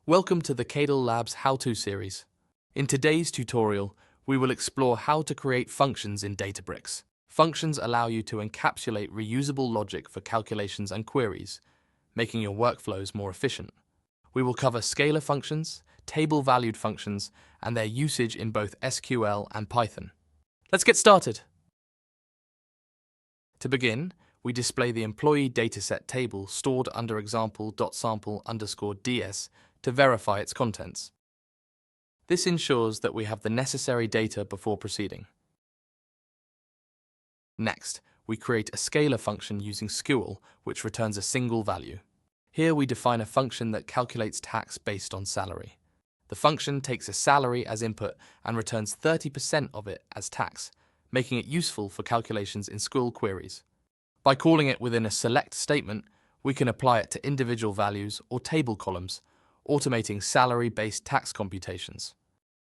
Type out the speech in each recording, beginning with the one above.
Welcome to the Cadle Labs How-To series. In today's tutorial, we will explore how to create functions in Databricks. Functions allow you to encapsulate reusable logic for calculations and queries, making your workflows more efficient. We will cover scalar functions, table-valued functions, and their usage in both SQL and Python. Let's get started. To begin, we display the employee dataset table stored under example.sample_ds to verify its contents. This ensures that we have the necessary data before proceeding. Next, we create a scalar function using SQL, which returns a single value. Here we define a function that calculates tax based on salary. The function takes a salary as input and returns 30% of it as tax, making it useful for calculations in SQL queries. By calling it within a select statement, we can apply it to individual values or table columns, automating salary-based tax computations.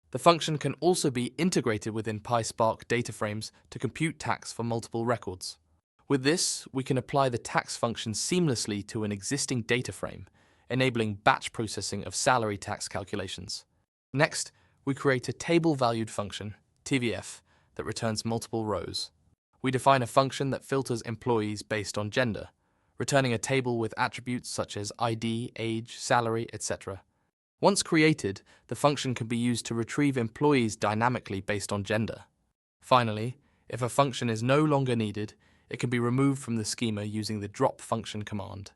The function can also be integrated within PySpark data frames to compute tax for multiple records. With this, we can apply the tax function seamlessly to an existing data frame, enabling batch processing of salary tax calculations. Next, we create a table-valued function, TVF, that returns multiple rows. We define a function that filters employees based on gender, returning a table with attributes such as ID, age, salary, etc. Once created, the function can be used to retrieve employees dynamically based on gender. Finally, if a function is no longer needed, it can be removed from the schema using the drop function command.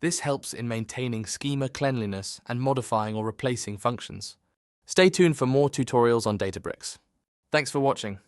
This helps in maintaining schema cleanliness and modifying or replacing functions. Stay tuned for more tutorials on Databricks. Thanks for watching.